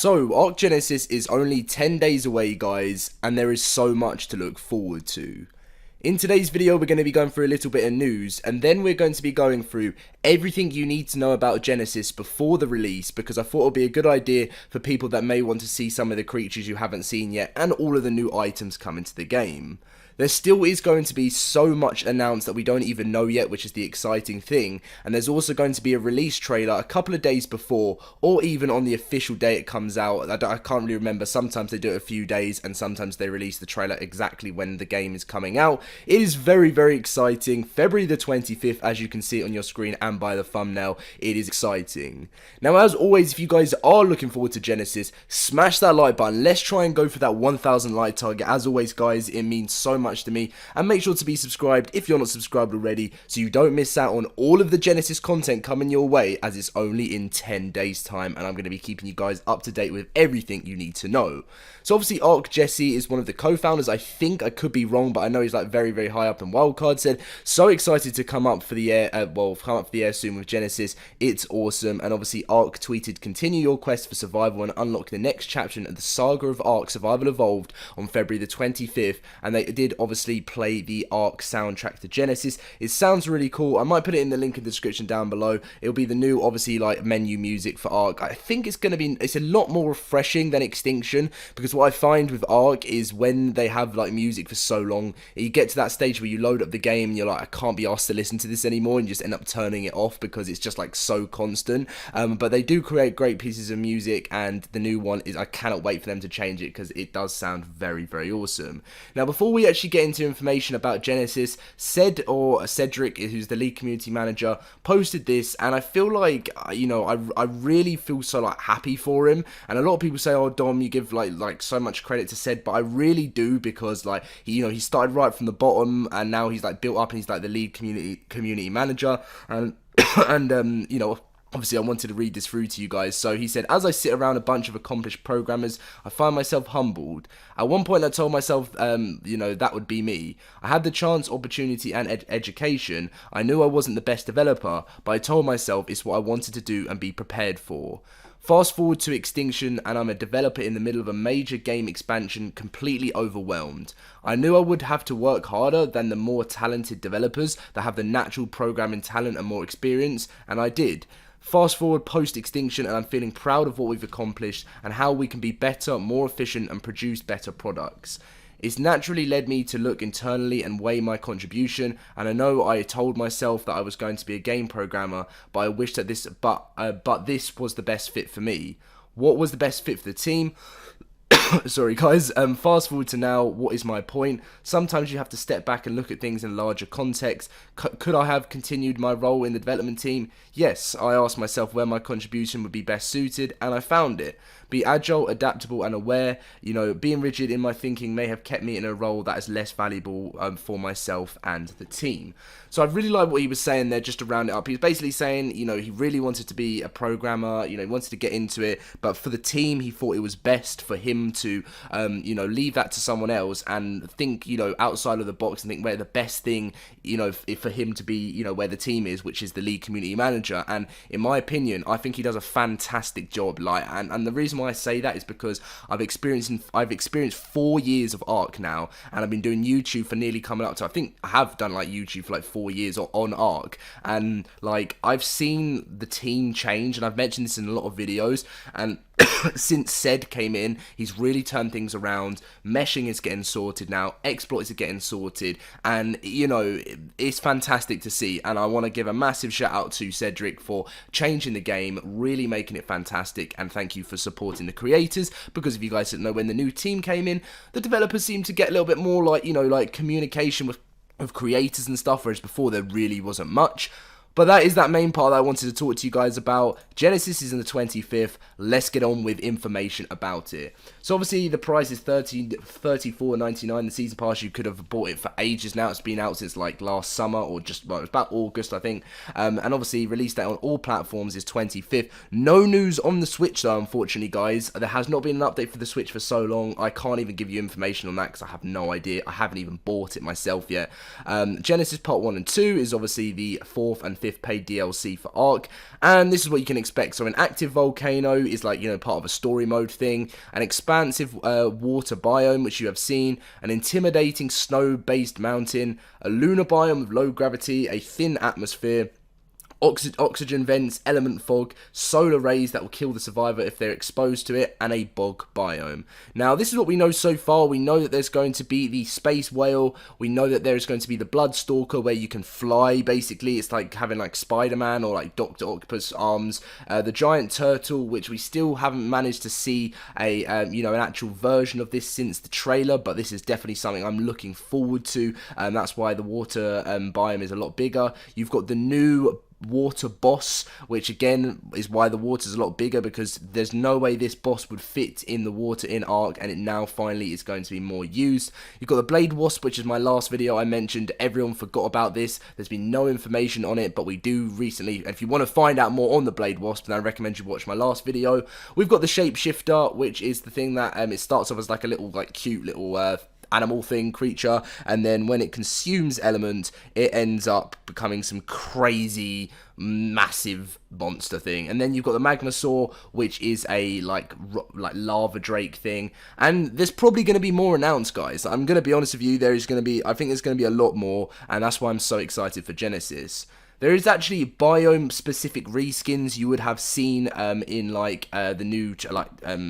So, Ark Genesis is only 10 days away, guys, and there is so much to look forward to. In today's video, we're going to be going through a little bit of news, and then we're going to be going through everything you need to know about Genesis before the release, because I thought it would be a good idea for people that may want to see some of the creatures you haven't seen yet, and all of the new items coming to the game. There still is going to be so much announced that we don't even know yet, which is the exciting thing, and there's also going to be a release trailer a couple of days before, or even on the official day it comes out. I can't really remember. Sometimes they do it a few days, and sometimes they release the trailer exactly when the game is coming out. It is very, very exciting. February the 25th, as you can see it on your screen and by the thumbnail, it is exciting. Now, as always, if you guys are looking forward to Genesis, smash that like button. Let's try and go for that 1,000 like target. As always, guys, it means so much to me, and make sure to be subscribed if you're not subscribed already, so you don't miss out on all of the Genesis content coming your way, as it's only in 10 days time, and I'm going to be keeping you guys up to date with everything you need to know. So obviously ARK Jesse is one of the co-founders. I think, I could be wrong, but I know he's like very, very high up in Wildcard. Said so excited to come up for the air, come up for the air soon with Genesis. It's awesome. And obviously ARK tweeted, continue your quest for survival and unlock the next chapter of the saga of Ark Survival Evolved on February the 25th, and they did obviously play the Ark soundtrack to Genesis. It sounds really cool. I might put it in the link in the description down below. It'll be the new, obviously, like menu music for Ark. I think it's a lot more refreshing than Extinction, because what I find with Ark is when they have like music for so long, you get to that stage where you load up the game and you're like, I can't be asked to listen to this anymore, and you just end up turning it off because it's just like so constant. But they do create great pieces of music, and the new one is, I cannot wait for them to change it because it does sound very, very awesome. Now, before we actually get into information about Genesis, Cedric, who's the lead community manager, posted this, and I feel like, you know, I really feel so like happy for him. And a lot of people say, oh Dom, you give like so much credit to Ced, but I really do, because like he started right from the bottom, and now he's like built up, and he's like the lead community manager, and you know, obviously, I wanted to read this through to you guys. So he said, as I sit around a bunch of accomplished programmers, I find myself humbled. At one point, I told myself, you know, that would be me. I had the chance, opportunity, and education. I knew I wasn't the best developer, but I told myself it's what I wanted to do and be prepared for. Fast forward to Extinction, and I'm a developer in the middle of a major game expansion, completely overwhelmed. I knew I would have to work harder than the more talented developers that have the natural programming talent and more experience, and I did. Fast forward post-Extinction, and I'm feeling proud of what we've accomplished and how we can be better, more efficient, and produce better products. It's naturally led me to look internally and weigh my contribution, and I know I told myself that I was going to be a game programmer, but I wish that this was the best fit for me. What was the best fit for the team? Sorry guys, fast forward to now. What is my point? Sometimes you have to step back and look at things in larger context. Could I have continued my role in the development team? Yes, I asked myself where my contribution would be best suited, and I found it. Be agile, adaptable, and aware. You know, being rigid in my thinking may have kept me in a role that is less valuable for myself and the team. So I really like what he was saying there, just to round it up. He was basically saying, you know, he really wanted to be a programmer, you know, he wanted to get into it, but for the team, he thought it was best for him to, you know, leave that to someone else and think, you know, outside of the box, and think where the best thing, you know, for him to be, you know, where the team is, which is the lead community manager. And in my opinion, I think he does a fantastic job. Like, and the reason why I say that is because I've experienced 4 years of Ark now, and I've been doing YouTube for nearly coming up to, I think I have done like YouTube for like 4 years on Ark, and like I've seen the team change, and I've mentioned this in a lot of videos, and since Ced came in, he's really turned things around. Meshing is getting sorted now, exploits are getting sorted, and you know, it's fantastic to see. And I want to give a massive shout out to Cedric for changing the game, really making it fantastic, and thank you for supporting the creators, because if you guys didn't know, when the new team came in, the developers seemed to get a little bit more like, you know, like communication with creators and stuff, whereas before there really wasn't much. But that is that main part that I wanted to talk to you guys about. Genesis is on the 25th. Let's get on with information about it. So obviously the price is $34.99. The season pass, you could have bought it for ages now. It's been out since like last summer, or just, well, it was about August, I think. And obviously release date on all platforms is 25th. No news on the Switch though, unfortunately, guys. There has not been an update for the Switch for so long. I can't even give you information on that because I have no idea. I haven't even bought it myself yet. Genesis Part 1 and 2 is obviously the 4th and 5th paid DLC for Ark, and this is what you can expect. So an active volcano is like, part of a story mode thing, an expansive water biome, which you have seen, an intimidating snow-based mountain, a lunar biome with low gravity, a thin atmosphere, oxygen vents, element fog, solar rays that will kill the survivor if they're exposed to it, and a bog biome. Now, this is what we know so far. We know that there's going to be the space whale. We know that there's going to be the blood stalker, where you can fly, basically. It's like having like Spider-Man or like Dr. Octopus arms. The giant turtle, which we still haven't managed to see an actual version of this since the trailer, but this is definitely something I'm looking forward to, and that's why the water biome is a lot bigger. You've got the new water boss, which again is why the water's a lot bigger, because there's no way this boss would fit in the water in Ark, and it now finally is going to be more used. You've got the blade wasp, which is my last video I mentioned. Everyone forgot about this. There's been no information on it, but we do recently, and if you want to find out more on the blade wasp, then I recommend you watch my last video. We've got the Shapeshifter, which is the thing that it starts off as like a little cute little animal thing, creature, and then when it consumes element, it ends up becoming some crazy massive monster thing. And then you've got the Magmasaur, which is a like lava drake thing, and there's probably going to be more announced, guys. I'm going to be honest with you, I think there's going to be a lot more, and that's why I'm so excited for Genesis. There is actually biome-specific reskins you would have seen in like the new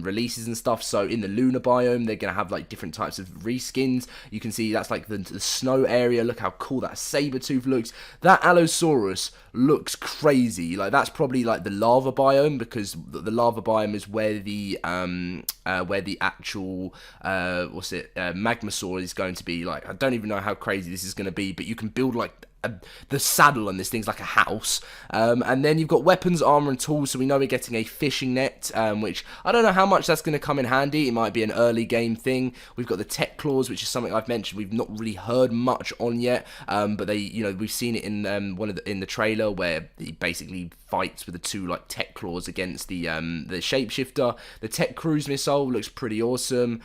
releases and stuff. So in the lunar biome, they're gonna have like different types of reskins. You can see that's like the snow area. Look how cool that Sabertooth looks. That Allosaurus looks crazy. Like that's probably like the lava biome, because the lava biome is where the actual Magmasaur is going to be. Like I don't even know how crazy this is going to be, but you can build like the saddle on this thing's like a house, and then you've got weapons, armor, and tools. So we know we're getting a fishing net, which I don't know how much that's going to come in handy. It might be an early game thing. We've got the tech claws, which is something I've mentioned we've not really heard much on yet, but we've seen it in in the trailer, where he basically fights with the two like tech claws against the Shapeshifter. The tech cruise missile looks pretty awesome.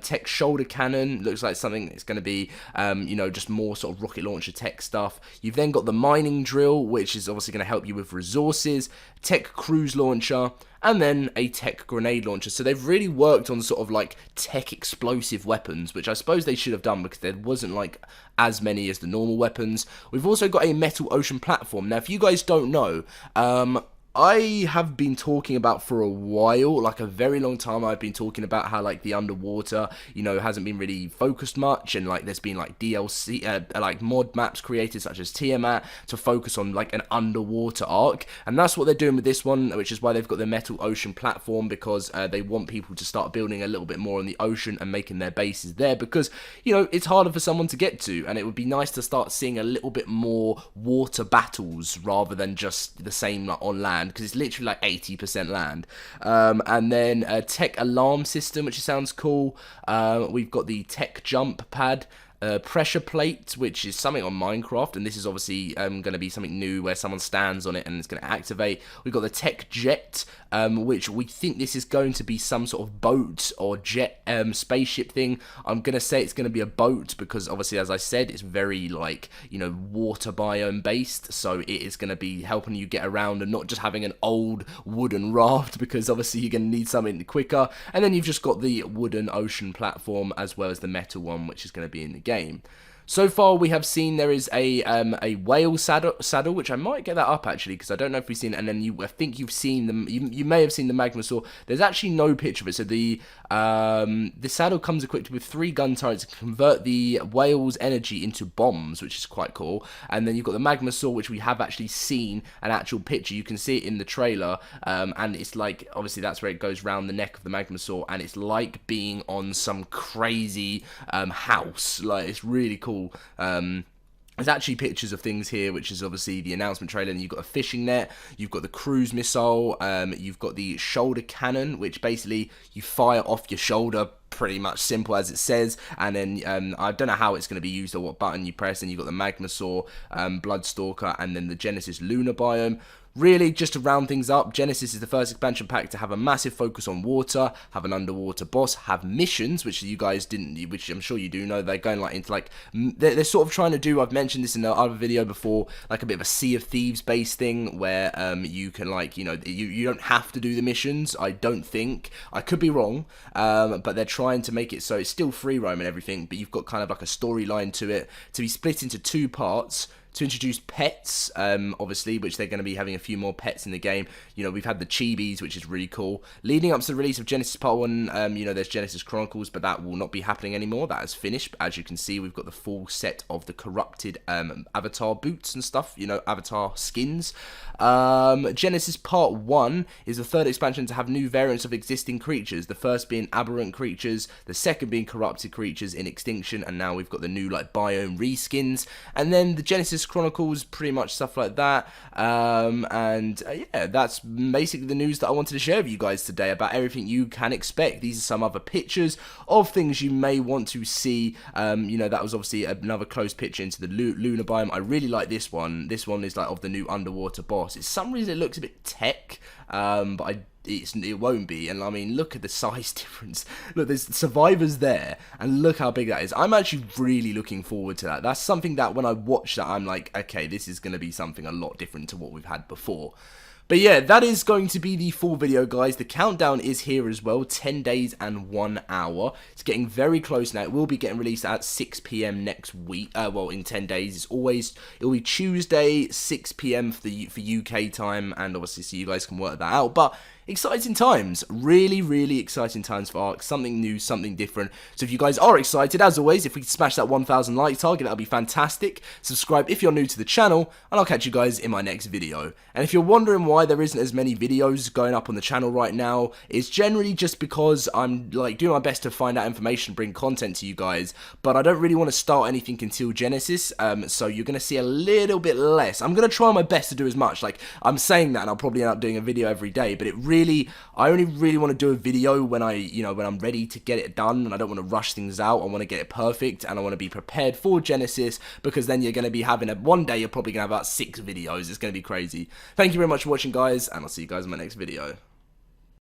Tech shoulder cannon looks like something that's going to be just more sort of rocket launcher tech stuff. You've then got the mining drill, which is obviously going to help you with resources, tech cruise launcher, and then a tech grenade launcher. So they've really worked on sort of like tech explosive weapons, which I suppose they should have done, because there wasn't like as many as the normal weapons. We've also got a metal ocean platform. Now, if you guys don't know, I have been talking about for a while, like a very long time, I've been talking about how like the underwater, hasn't been really focused much, and like there's been like DLC, like mod maps created such as Tiamat to focus on like an underwater Ark, and that's what they're doing with this one, which is why they've got the metal ocean platform, because they want people to start building a little bit more on the ocean and making their bases there, because it's harder for someone to get to, and it would be nice to start seeing a little bit more water battles rather than just the same like on land, because it's literally like 80% land. And then a tech alarm system, which sounds cool. We've got the tech jump pad, pressure plate, which is something on Minecraft, and this is obviously going to be something new where someone stands on it and it's going to activate. We've got the tech jet, which we think this is going to be some sort of boat or jet spaceship thing. I'm going to say it's going to be a boat, because obviously, as I said, it's very like water biome based, so it is going to be helping you get around and not just having an old wooden raft, because obviously you're going to need something quicker. And then you've just got the wooden ocean platform as well as the metal one, which is going to be in the game. So far, we have seen there is a whale saddle, which I might get that up actually, because I don't know if we've seen it. And then I think you've seen them. You may have seen the Magmasaur. There's actually no picture of it. So the saddle comes equipped with 3 gun turrets to convert the whale's energy into bombs, which is quite cool. And then you've got the Magmasaur, which we have actually seen an actual picture. You can see it in the trailer, and it's like, obviously that's where it goes round the neck of the Magmasaur, and it's like being on some crazy house. Like, it's really cool. There's actually pictures of things here, which is obviously the announcement trailer, and you've got a fishing net, you've got the cruise missile, you've got the shoulder cannon, which basically you fire off your shoulder, pretty much simple as it says, and then I don't know how it's going to be used or what button you press, and you've got the Magmasaur, Bloodstalker, and then the Genesis lunar biome. Really, just to round things up, Genesis is the first expansion pack to have a massive focus on water, have an underwater boss, have missions, which you guys didn't, which I'm sure you do know. They're going like into like, they're sort of trying to do, I've mentioned this in the other video before, like a bit of a Sea of Thieves based thing, where you can like, you know, you don't have to do the missions, I don't think. I could be wrong, but they're trying to make it so it's still free roam and everything, but you've got kind of like a storyline to it, to be split into 2 parts, to introduce pets, obviously, which they're going to be having a few more pets in the game. You know, we've had the chibis, which is really cool. Leading up to the release of Genesis Part 1, you know, there's Genesis Chronicles, but that will not be happening anymore. That is finished. As you can see, we've got the full set of the corrupted avatar boots and stuff, you know, avatar skins. Genesis Part 1 is the 3rd expansion to have new variants of existing creatures. The first being aberrant creatures, the second being corrupted creatures in extinction, and now we've got the new, like, biome reskins. And then the Genesis Chronicles, pretty much stuff like that. Yeah, that's basically the news that I wanted to share with you guys today about everything you can expect. These are some other pictures of things you may want to see. You know, that was obviously another close picture into the lunar biome. I really like this one. This one is like of the new underwater boss. It's some reason it looks a bit tech, but it won't be. And I mean, look at the size difference. Look, there's survivors there, and look how big that is. I'm actually really looking forward to that. That's something that when I watch that, I'm like, okay, this is going to be something a lot different to what we've had before. But yeah, that is going to be the full video, guys. The countdown is here as well, 10 days and 1 hour. It's getting very close now. It will be getting released at 6 PM next week. Well, in 10 days. It'll be Tuesday, 6 PM for UK time, and obviously so you guys can work that out. But exciting times, really, really exciting times for Ark. Something new, something different. So if you guys are excited, as always, if we can smash that 1,000 like target, that'll be fantastic. Subscribe if you're new to the channel, and I'll catch you guys in my next video. And if you're wondering why there isn't as many videos going up on the channel right now, it's generally just because I'm like doing my best to find out information, bring content to you guys, but I don't really want to start anything until Genesis, so you're going to see a little bit less. I'm going to try my best to do as much. Like, I'm saying that, and I'll probably end up doing a video every day, but I only really want to do a video when when I'm ready to get it done, and I don't want to rush things out. I want to get it perfect, and I want to be prepared for Genesis, because then you're going to be having one day you're probably going to have about 6 videos. It's going to be crazy. Thank you very much for watching, guys, and I'll see you guys in my next video.